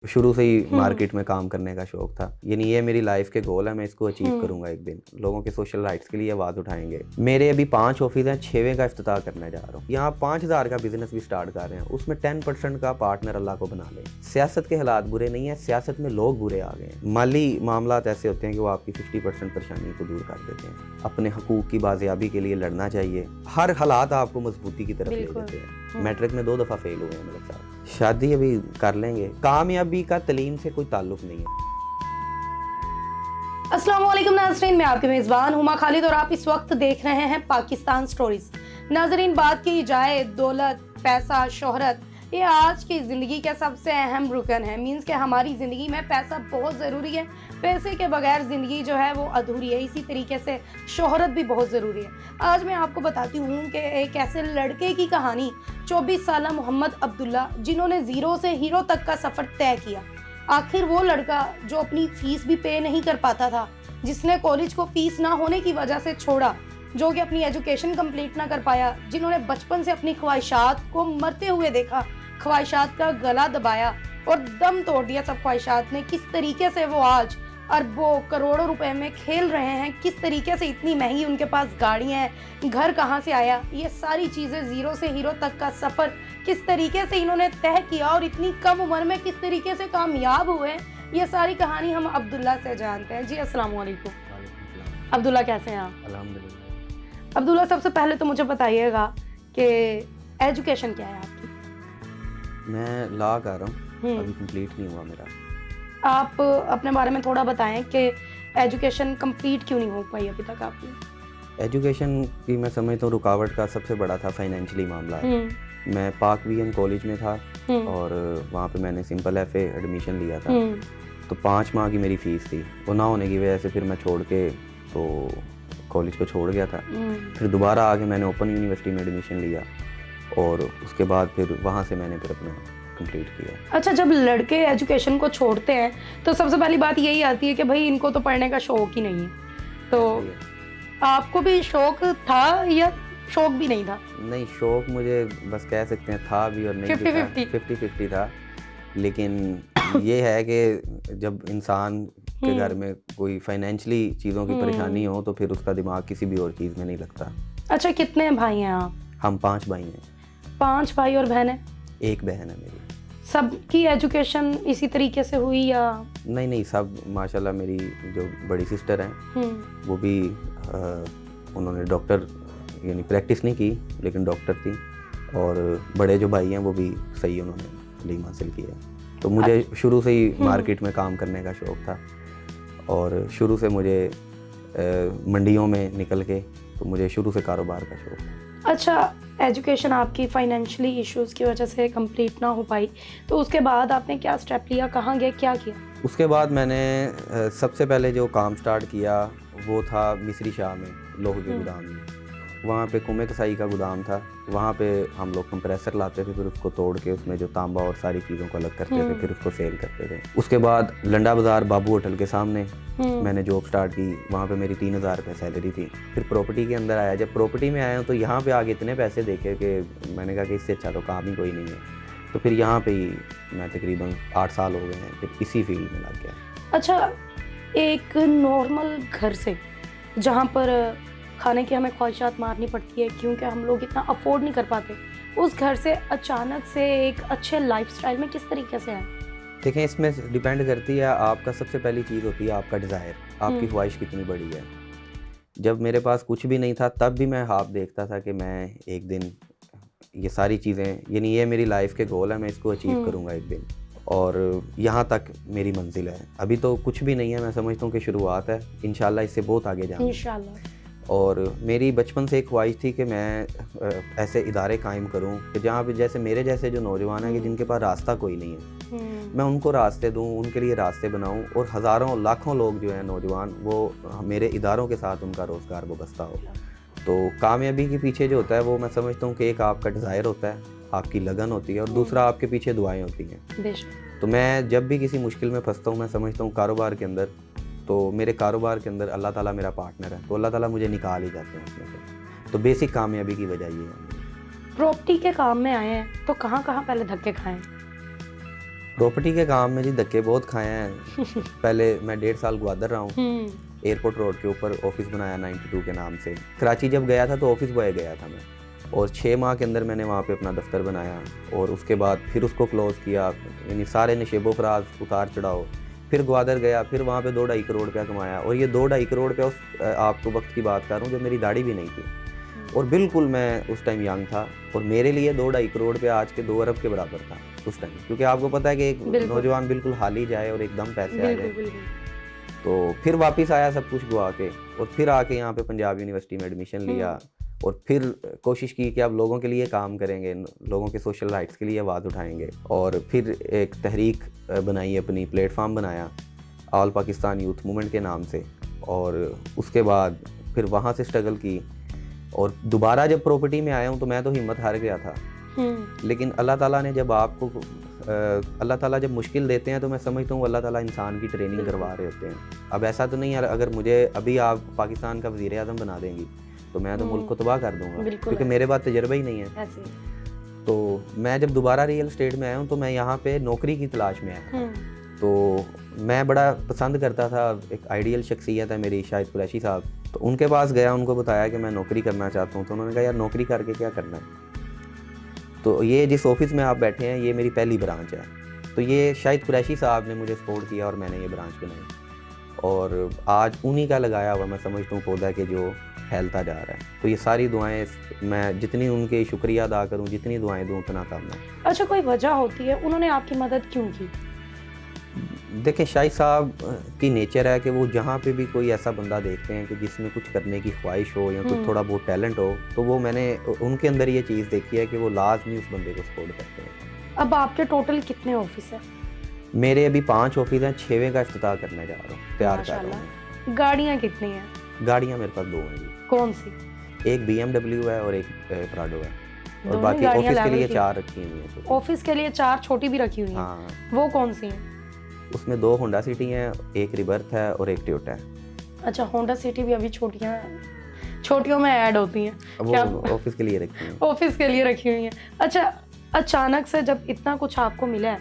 शुरू से ही मार्केट में काम करने का शौक था। यानी ये मेरी लाइफ के गोल है, मैं इसको अचीव करूंगा एक दिन। लोगों के सोशल राइट्स के लिए आवाज़ उठाएंगे। मेरे अभी 5 ऑफिस हैं, 6वें का इफ्तिताह करने जा रहा हूँ। यहाँ 5000 का बिजनेस भी स्टार्ट कर रहे हैं, उसमें 10% का पार्टनर अल्लाह को बना ले। सियासत के हालात बुरे नहीं है, सियासत में लोग बुरे आ गए हैं। माली मामलात ऐसे होते हैं कि वो आपकी 50% परेशानी को दूर कर देते हैं। अपने हकूक की बाजियाबी के लिए लड़ना चाहिए। हर हालात आपको मजबूती की तरफ ले जाते हैं। मैट्रिक में 2 दफ़ा फेल हुए हैं मेरे साथ। शादी अभी कर लेंगे। कामयाबी का तलीम से कोई ताल्लुक नहीं है। अस्सलाम वालेकुम नाज़रीन, मैं आपके मेज़बान हुमा खालिद और आप इस वक्त देख रहे हैं पाकिस्तान स्टोरीज। नाज़रीन, बात की जाए दौलत, पैसा, शोहरत, ये आज की ज़िंदगी का सबसे अहम रुकन है। मीन्स कि हमारी ज़िंदगी में पैसा बहुत ज़रूरी है। पैसे के बगैर ज़िंदगी जो है वो अधूरी है। इसी तरीके से शोहरत भी बहुत ज़रूरी है। आज मैं आपको बताती हूँ कि एक ऐसे लड़के की कहानी, 24 साला मोहम्मद अब्दुल्ला, जिन्होंने ज़ीरो से हीरो तक का सफ़र तय किया। आखिर वो लड़का जो अपनी फीस भी पे नहीं कर पाता था, जिसने कॉलेज को फीस ना होने की वजह से छोड़ा, जो कि अपनी एजुकेशन कंप्लीट ना कर पाया, जिन्होंने बचपन से अपनी ख्वाहिशात को मरते हुए देखा, ख्वाहिशात का गला दबाया और दम तोड़ दिया सब ख्वाहिशात ने, किस तरीके से वो आज अरबों करोड़ों रुपए में खेल रहे हैं, किस तरीके से इतनी महंगी उनके पास गाड़ियां हैं, घर कहाँ से आया, ये सारी चीज़ें, ज़ीरो से हीरो तक का सफ़र किस तरीके से इन्होंने तय किया और इतनी कम उम्र में किस तरीके से कामयाब हुए, ये सारी कहानी हम अब्दुल्ला से जानते हैं। जी अस्सलाम वालेकुम। अब्दुल्ला, कैसे हैं आप? अल्हम्दुलिल्लाह। अब्दुल्ला, सबसे पहले तो मुझे बताइएगा कि एजुकेशन क्या है आपकी? मैं लॉ कर रहा हूँ, अभी कंप्लीट नहीं हुआ मेरा। आप अपने बारे में थोड़ा बताएं कि एजुकेशन कंप्लीट क्यों नहीं हो पाई अभी तक आपकी? एजुकेशन की मैं समझता हूँ रुकावट का सबसे बड़ा था फाइनेंशियली मामला। मैं पाक वीएन कॉलेज में था और वहाँ पे मैंने सिंपल एफए एडमिशन लिया था। तो 5 माह की मेरी फ़ीस थी, वो ना होने की वजह से फिर मैं छोड़ के तो कॉलेज को छोड़ गया था। फिर दोबारा आके मैंने ओपन यूनिवर्सिटी में एडमिशन लिया और उसके बाद फिर वहाँ से मैंने फिर अपना कंप्लीट किया। अच्छा, जब लड़के एजुकेशन को छोड़ते हैं तो सबसे पहली बात यही आती है कि भाई इनको तो पढ़ने का शौक ही नहीं है। तो आपको भी शौक था या शौक भी नहीं था? नहीं, शौक मुझे बस कह सकते हैं था भी और नहीं भी था। 50-50 था। लेकिन ये है कि जब इंसान के घर में कोई फाइनेंशियली चीज़ों की परेशानी हो तो फिर उसका दिमाग किसी भी और चीज़ में नहीं लगता। अच्छा, कितने भाई हैं आप? हम 5 भाई हैं। 5 भाई और बहनें? 1 बहन है मेरी। सबकी एजुकेशन इसी तरीके से हुई या? नहीं, सब माशाल्लाह। मेरी जो बड़ी सिस्टर हैं वो भी उन्होंने डॉक्टर यानी प्रैक्टिस नहीं की लेकिन डॉक्टर थी, और बड़े जो भाई हैं वो भी सही उन्होंने इल्म हासिल किया। तो मुझे शुरू से ही मार्केट में काम करने का शौक था और शुरू से मुझे मंडियों में निकल के तो मुझे शुरू से कारोबार का शौक था। अच्छा, एजुकेशन आपकी फाइनेंशियली इश्यूज़ की वजह से कंप्लीट ना हो पाई, तो उसके बाद आपने क्या स्टेप लिया, कहाँ गए, क्या किया? उसके बाद मैंने सबसे पहले जो काम स्टार्ट किया वो था मिस्री शाह में, लोहे के गोदाम में। वहाँ पे कुमे कसाई का गोदाम था। वहाँ पे हम लोग कंप्रेसर लाते थे, फिर उसको तोड़ के उसमें जो तांबा और सारी चीज़ों को अलग करते थे, फिर उसको सेल करते थे। उसके बाद लंडा बाज़ार बाबू होटल के सामने मैंने जॉब स्टार्ट की। वहाँ पे मेरी 3000 रुपये सैलरी थी। फिर प्रॉपर्टी के अंदर आया। जब प्रॉपर्टी में आया तो यहाँ पे आगे इतने पैसे देखे कि मैंने कहा कि इससे अच्छा तो काम ही कोई नहीं है। तो फिर यहाँ पे ही मैं तकरीबन 8 साल हो गए हैं, फिर इसी फील्ड में लग गया। अच्छा, एक नॉर्मल घर से जहाँ पर खाने की हमें ख्वाहिशात मारनी पड़ती है क्योंकि हम लोग इतना अफोर्ड नहीं कर पाते, उस घर से अचानक से एक अच्छे लाइफस्टाइल में किस तरीके से है? देखें, इसमें डिपेंड करती है आपका, सबसे पहली चीज़ होती है आपका डिज़ायर, आपकी ख्वाहिश कितनी बड़ी है। जब मेरे पास कुछ भी नहीं था तब भी मैं ख्वाब देखता था कि मैं एक दिन ये सारी चीज़ें, यानी ये मेरी लाइफ के गोल है, मैं इसको अचीव करूँगा एक दिन, और यहाँ तक मेरी मंजिल है। अभी तो कुछ भी नहीं है, मैं समझता हूँ कि शुरुआत है। इंशाल्लाह इससे बहुत आगे जाऊँगा इंशाल्लाह। और मेरी बचपन से एक ख्वाहिश थी कि मैं ऐसे इदारे कायम करूं कि जहाँ पे जैसे मेरे जैसे जो नौजवान हैं कि जिनके पास रास्ता कोई नहीं है, मैं उनको रास्ते दूं, उनके लिए रास्ते बनाऊं, और हज़ारों लाखों लोग जो हैं नौजवान, वो मेरे इदारों के साथ उनका रोज़गार वाबस्ता हो। तो कामयाबी के पीछे जो होता है वो मैं समझता हूँ कि एक आपका डिज़ायर होता है, आपकी लगन होती है, और दूसरा आपके पीछे दुआएँ होती हैं। तो मैं जब भी किसी मुश्किल में फंसता हूँ, मैं समझता हूँ कारोबार के अंदर, तो मेरे कारोबार के अंदर अल्लाह ताला मेरा पार्टनर है, तो अल्लाह ताला मुझे निकाल ही जाते हैं उसमें से। तो बेसिक कामयाबी की वजह ये है। प्रॉपर्टी के काम में आए हैं तो कहाँ कहाँ पहले धक्के खाएं? प्रॉपर्टी के काम में जी धक्के बहुत खाए हैं। पहले मैं 1.5 साल ग्वादर रहा हूँ, एयरपोर्ट रोड के ऊपर ऑफिस बनाया 92 के नाम से। कराची जब गया था तो ऑफिस बॉय गया था मैं, और 6 माह के अंदर मैंने वहाँ पे अपना दफ्तर बनाया, और उसके बाद फिर उसको क्लोज़ किया, यानी सारे नशेबो फराज उतार चढ़ाओ। फिर ग्वादर गया, फिर वहाँ पे 2-2.5 करोड़ रुपया कमाया, और ये 2-2.5 करोड़ रुपया उस आपको वक्त की बात कर रहा हूँ जब मेरी दाढ़ी भी नहीं थी, और बिल्कुल मैं उस टाइम यंग था, और मेरे लिए 2-2.5 करोड़ रुपया आज के 2 अरब के बराबर था उस टाइम। क्योंकि आपको पता है कि एक नौजवान बिल्कुल हाली जाए और एकदम पैसे आ जाए। तो फिर वापस आया सब कुछ गवा के, और फिर आके यहाँ पे पंजाब यूनिवर्सिटी में एडमिशन लिया, और फिर कोशिश की कि अब लोगों के लिए काम करेंगे, लोगों के सोशल राइट्स के लिए आवाज़ उठाएंगे। और फिर एक तहरीक बनाई, अपनी प्लेटफार्म बनाया ऑल पाकिस्तान यूथ मूवमेंट के नाम से, और उसके बाद फिर वहाँ से स्ट्रगल की। और दोबारा जब प्रॉपर्टी में आया हूँ तो मैं तो हिम्मत हार गया था, लेकिन अल्लाह ताला ने जब आपको अल्लाह ताला जब मुश्किल देते हैं तो मैं समझता हूँ अल्लाह ताला इंसान की ट्रेनिंग करवा रहे होते हैं। अब ऐसा तो नहीं है अगर मुझे अभी आप पाकिस्तान का वज़ीर आज़म बना देंगी तो मैं तो मुल्क को तबाह कर दूंगा, क्योंकि मेरे पास तजर्बा ही नहीं है। तो मैं जब दोबारा रियल एस्टेट में आया हूँ तो मैं यहाँ पे नौकरी की तलाश में आया। तो मैं बड़ा पसंद करता था, एक आइडियल शख्सियत है मेरी शाहिद कुरैशी साहब, तो उनके पास गया, उनको बताया कि मैं नौकरी करना चाहता हूँ। तो उन्होंने कहा यार नौकरी करके क्या करना है। तो ये जिस ऑफिस में आप बैठे हैं ये मेरी पहली ब्रांच है। तो ये शाहिद कुरैशी साहब ने मुझे सपोर्ट किया और मैंने ये ब्रांच बनाई, और आज उन्हीं का लगाया हुआ मैं समझता हूँ पौधा के जो फैलता जा रहा है। तो ये सारी दुआएं, मैं जितनी उनके शुक्रिया अदा करूँ, जितनी दुआएं दूँ उतना कम है। अच्छा, कोई वजह होती है उन्होंने आपकी मदद क्यों की? देखिए, शाहिद साहब की नेचर है कि वो जहाँ पे भी कोई ऐसा बंदा देखते हैं कि जिसमें कुछ करने की ख्वाहिश हो या कुछ थोड़ा बहुत टैलेंट हो, तो वो मैंने उनके अंदर ये चीज़ देखी है कि वो लाजमी उस बंदे को सपोर्ट करते हैं। अब आपके टोटल कितने ऑफिस हैं? मेरे अभी 5 ऑफिस हैं, 6वें का इफ्तिताह करने जा रहा हूँ, तैयार कर रहा हूँ। गाड़ियाँ कितनी हैं? गाड़ियाँ मेरे पास 2 हैं जी। कौन सी? एक BMW है और एक प्राडो है, और बाकी ऑफिस के लिए 4 रखी हुई हैं। ऑफिस के लिए 4 छोटी भी रखी हुई हैं? हाँ। वो कौन सी हैं? उसमें 2 होंडा सिटी हैं, एक रिबर्थ है और एक टोयोटा है। अच्छा, होंडा सिटी भी अभी छोटियों में ऐड होती हैं? वो ऑफिस के लिए रखी हैं। ऑफिस के लिए रखी हुई हैं। अच्छा, अचानक से जब इतना कुछ आपको मिला है,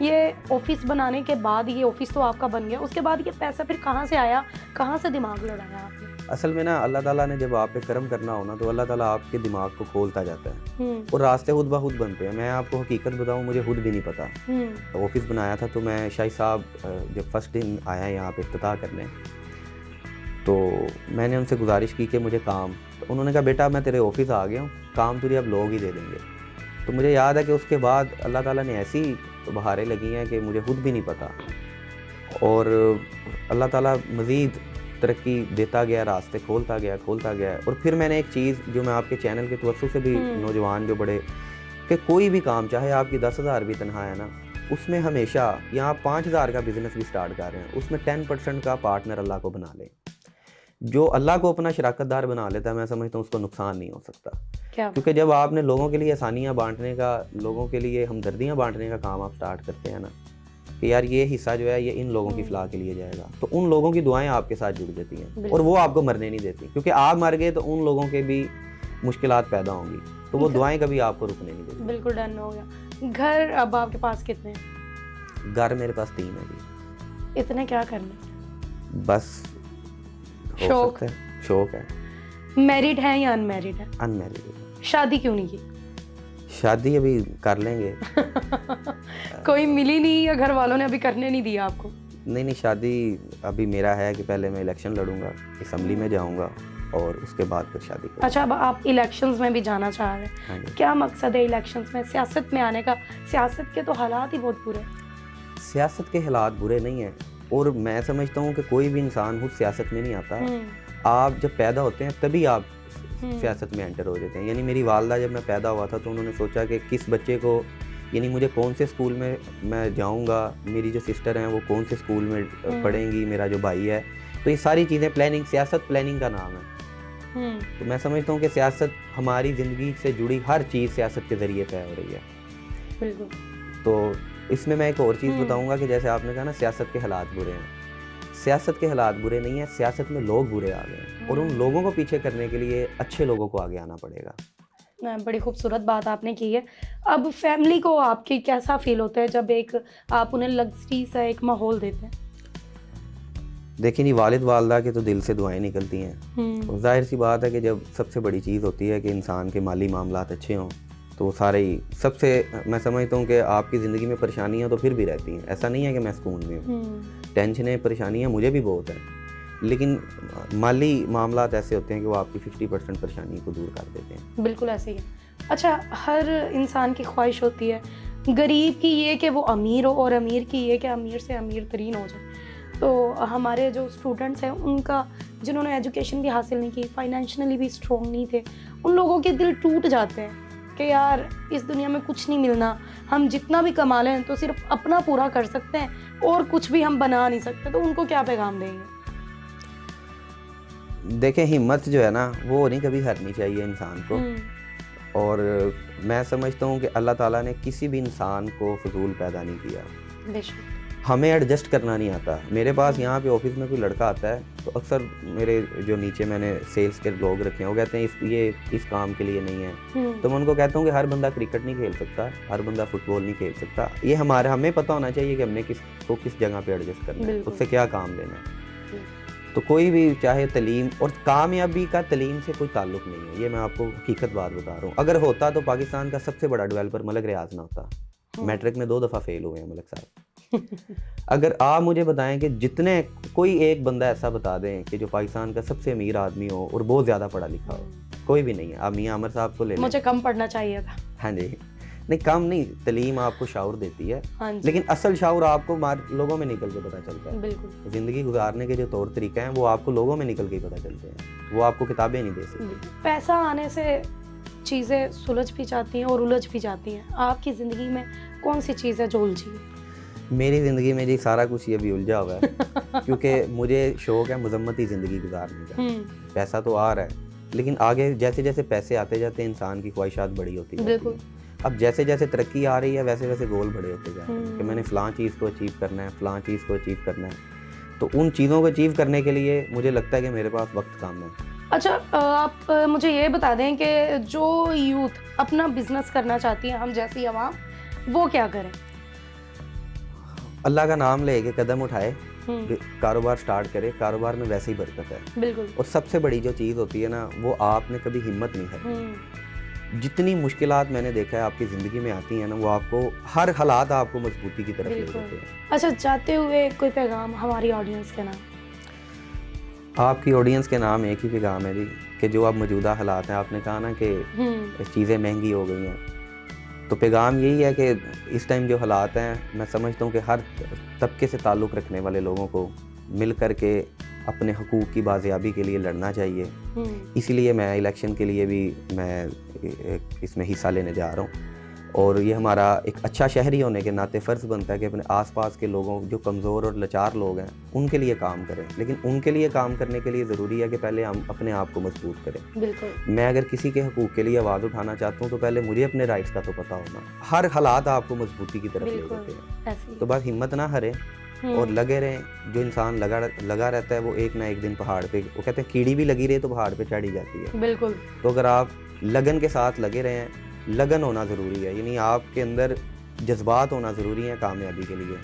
ये ऑफिस बनाने के बाद, ये ऑफिस तो आपका बन गया, उसके बाद ये पैसा फिर कहाँ से आया, कहाँ से दिमाग लड़ाया आपने? असल में ना अल्लाह ताला ने जब आप पे करम करना हो ना तो अल्लाह ताला आपके दिमाग को खोलता जाता है, और रास्ते खुद ब खुद बनते हैं। मैं आपको हकीकत बताऊं, मुझे खुद भी नहीं पता। तो ऑफिस बनाया था तो मैं शाहिद साहब जब फर्स्ट दिन आया यहाँ पे इफ्तिताह करने, तो मैंने उनसे गुजारिश की कि मुझे काम, तो उन्होंने कहा बेटा मैं तेरे ऑफिस आ गया हूँ, काम तुझे अब लोग ही दे देंगे। तो मुझे याद है कि उसके बाद अल्लाह ताला ने ऐसी बहारें लगी हैं कि मुझे खुद भी नहीं पता, और अल्लाह ताला मज़ीद तरक्की देता गया, रास्ते खोलता गया। और फिर मैंने एक चीज़ जो मैं आपके चैनल के तवज्जो से भी नौजवान जो बड़े, कि कोई भी काम चाहे आपकी 10,000 भी तनख्वाह है ना, उसमें हमेशा, यहाँ 5,000 का बिजनेस भी स्टार्ट कर रहे हैं, उसमें 10% का पार्टनर अल्लाह को बना लें। जो अल्लाह को अपना शराकतदार बना लेता है, मैं समझता हूँ उसको नुकसान नहीं हो सकता। क्योंकि जब आपने लोगों के लिए आसानियाँ बांटने का, लोगों के लिए हमदर्दियाँ बांटने का काम आप स्टार्ट करते हैं ना, कि यार ये हिस्सा जो है ये इन लोगों की फलाह के लिए जाएगा, तो उन लोगों की दुआएं आपके साथ जुड़ जाती हैं, और वो आपको मरने नहीं देती, क्योंकि आप मर गए तो उन लोगों के भी मुश्किलात पैदा होंगी, तो वो दुआएं कभी आपको रुकने नहीं देती। बिल्कुल डन हो गया। घर अब आपके पास कितने हैं? घर मेरे पास 3 है जी। इतने क्या करने? बस शौक है। मैरिड है या अनमैरिड है? अनमैरिड। शादी क्यों नहीं की? शादी अभी कर लेंगे। कोई मिली नहीं या घर वालों ने अभी करने नहीं दिया आपको? नहीं, शादी अभी मेरा है कि पहले मैं इलेक्शन लड़ूंगा, असम्बली में जाऊंगा, और उसके बाद फिर शादी करूंगा। अच्छा, अब आप इलेक्शंस में भी जाना चाह रहे हैं? हाँ, क्या मकसद है इलेक्शंस में, सियासत में आने का? सियासत के तो हालात ही बहुत बुरे। सियासत के हालात बुरे नहीं हैं, और मैं समझता हूँ कि कोई भी इंसान खुद सियासत में नहीं आता। आप जब पैदा होते हैं तभी आप सियासत में एंटर हो जाते हैं। यानी मेरी वालदा जब मैं पैदा हुआ था तो उन्होंने सोचा कि किस बच्चे को, यानी मुझे कौन से स्कूल में मैं जाऊंगा, मेरी जो सिस्टर हैं वो कौन से स्कूल में पढ़ेंगी, मेरा जो भाई है, तो ये सारी चीज़ें प्लानिंग, सियासत प्लानिंग का नाम है। तो मैं समझता हूँ कि सियासत, हमारी ज़िंदगी से जुड़ी हर चीज़ सियासत के ज़रिए तय हो रही है। बिल्कुल। तो इसमें मैं एक और चीज़ बताऊँगा कि जैसे आपने कहा ना सियासत के हालात बुरे हैं, सियासत के हालात बुरे नहीं है, सियासत में लोग बुरे आ गए हैं, और उन लोगों को पीछे करने के लिए अच्छे लोगों को आगे आना पड़ेगा। बड़ी खूबसूरत बात आपने की है। अब फैमिली को आपकी कैसा फ़ील होता है जब एक आप उन्हें लग्ज़री सा एक माहौल देते हैं? देखिए नहीं, वालिद वालदा के तो दिल से दुआएं निकलती हैं। और ज़ाहिर सी बात है कि जब सबसे बड़ी चीज़ होती है कि इंसान के माली मामलात अच्छे हों, तो वो सारे ही सबसे, मैं समझता हूँ कि आपकी ज़िंदगी में परेशानियाँ तो फिर भी रहती हैं, ऐसा नहीं है कि मैं सुकून में हूँ। टेंशनें परेशानियाँ मुझे भी बहुत हैं, लेकिन माली मामलात ऐसे होते हैं कि वो आपकी 50% परेशानी को दूर कर देते हैं। बिल्कुल ऐसे ही है। अच्छा, हर इंसान की ख्वाहिश होती है, गरीब की ये कि वो अमीर हो और अमीर की ये कि अमीर से अमीर तरीन हो जाए। तो हमारे जो स्टूडेंट्स हैं उनका, जिन्होंने एजुकेशन भी हासिल नहीं की, फाइनेंशियली भी स्ट्रॉन्ग नहीं थे, उन लोगों के दिल टूट जाते हैं कि यार इस दुनिया में कुछ नहीं मिलना, हम जितना भी कमा लें तो सिर्फ अपना पूरा कर सकते हैं और कुछ भी हम बना नहीं सकते। तो उनको क्या पैगाम देंगे? देखें, हिम्मत जो है ना वो नहीं कभी हारनी चाहिए इंसान को। और मैं समझता हूँ कि अल्लाह ताला ने किसी भी इंसान को फजूल पैदा नहीं किया। बेशक। हमें एडजस्ट करना नहीं आता। मेरे पास यहाँ पे ऑफिस में कोई लड़का आता है तो अक्सर मेरे जो नीचे मैंने सेल्स के लोग रखे हैं वो कहते हैं ये इस काम के लिए नहीं है। तो मैं उनको कहता हूँ कि हर बंदा क्रिकेट नहीं खेल सकता, हर बंदा फुटबॉल नहीं खेल सकता। ये हमें पता होना चाहिए कि हमने किस जगह पे एडजस्ट करना है, उससे क्या काम लेना है। तो कोई भी चाहे तलीम, और कामयाबी का तलीम से कोई ताल्लुक नहीं है, ये मैं आपको हकीकत बात बता रहा हूँ। अगर होता तो पाकिस्तान का सबसे बड़ा डेवलपर मलक रियाज ना होता। मैट्रिक में 2 दफ़ा फेल हुए हैं मलक साहब। अगर आप मुझे बताएं कि जितने कोई एक बंदा ऐसा बता दें कि जो पाकिस्तान का सबसे अमीर आदमी हो और बहुत ज़्यादा पढ़ा लिखा हो, कोई भी नहीं है। आप मियां आमर साहब को ले लें। मुझे कम पढ़ना चाहिए था। हाँ जी, नहीं कम नहीं, तलीम आपको शाऊर देती है। हाँ, लेकिन असल शाऊर आपको लोगों में निकल के पता चलता है। बिल्कुल। ज़िंदगी गुजारने के जो तौर तरीके हैं वो आपको लोगों में निकल के ही पता चलते हैं, वो आपको किताबें नहीं दे सकती। पैसा आने से चीज़ें सुलझ भी जाती हैं और उलझ भी जाती हैं। आपकी ज़िंदगी में कौन सी चीज़ है जो उलझी है? मेरी ज़िंदगी में जी सारा कुछ ये भी उलझा हुआ है क्योंकि मुझे शौक़ है मजम्मती ज़िंदगी गुजारने का। पैसा तो आ रहा है, लेकिन आगे जैसे जैसे पैसे आते जाते हैं इंसान की ख्वाहिशात बड़ी होती जाती है। अब जैसे जैसे तरक्की आ रही है वैसे वैसे गोल बड़े होते जा रहे हैं कि मैंने फ़लाँ चीज़ को अचीव करना है, फ़लाँ चीज़ को अचीव करना है। तो उन चीज़ों को अचीव करने के लिए मुझे लगता है कि मेरे पास वक्त कम है। अच्छा, आप मुझे ये बता दें कि जो यूथ अपना बिजनेस करना चाहती है, हम जैसी आवाम, वो क्या करें? अल्लाह का नाम लेके कदम उठाए, कारोबार स्टार्ट करे। कारोबार में वैसे ही बरकत है। बिल्कुल। और सबसे बड़ी जो चीज़ होती है ना, वो आपने कभी हिम्मत नहीं हारी। जितनी मुश्किलात मैंने देखा है आपकी ज़िंदगी में आती हैं ना, वो आपको हर हालात आपको मजबूती की तरफ ले जाते हैं। अच्छा, जाते हुए कोई पैगाम हमारी ऑडियंस के नाम? आपकी ऑडियंस के नाम एक ही पैगाम है जी, कि जो अब मौजूदा हालात हैं, आपने कहा ना कि चीज़ें महंगी हो गई हैं, तो पैगाम यही है कि इस टाइम जो हालात हैं, मैं समझता हूँ कि हर तबके से ताल्लुक़ रखने वाले लोगों को मिल कर के अपने हकूक़ की बाज़ियाबी के लिए लड़ना चाहिए। इसीलिए मैं इलेक्शन के लिए भी मैं इसमें हिस्सा लेने जा रहा हूँ। और ये हमारा एक अच्छा शहरी होने के नाते फ़र्ज़ बनता है कि अपने आसपास के लोगों, जो कमज़ोर और लाचार लोग हैं, उनके लिए काम करें। लेकिन उनके लिए काम करने के लिए ज़रूरी है कि पहले हम अपने आप को मजबूत करें। बिल्कुल। मैं अगर किसी के हकूक़ के लिए आवाज़ उठाना चाहता हूँ तो पहले मुझे अपने राइट्स का तो पता होना। हर हालात आपको मजबूती की तरफ ले जाते हैं। तो बस हिम्मत ना हारें और लगे रहें। जो इंसान लगा रहता है वो एक ना एक दिन पहाड़ पे, वो कहते हैं कीड़ी भी लगी रहे तो पहाड़ पे चढ़ी जाती है। बिल्कुल। तो अगर आप लगन के साथ लगे रहें, लगन होना ज़रूरी है, यानी आपके अंदर जज्बात होना ज़रूरी है कामयाबी के लिए,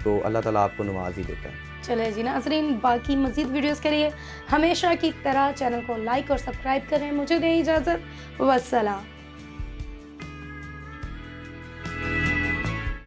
तो अल्लाह ताला आपको नवाज ही देता है। चले जी नाज़रीन, बाकी मज़ीद वीडियोस के लिए हमेशा की तरह चैनल को लाइक और सब्सक्राइब करें। मुझे दें इजाज़त, वस्सलाम।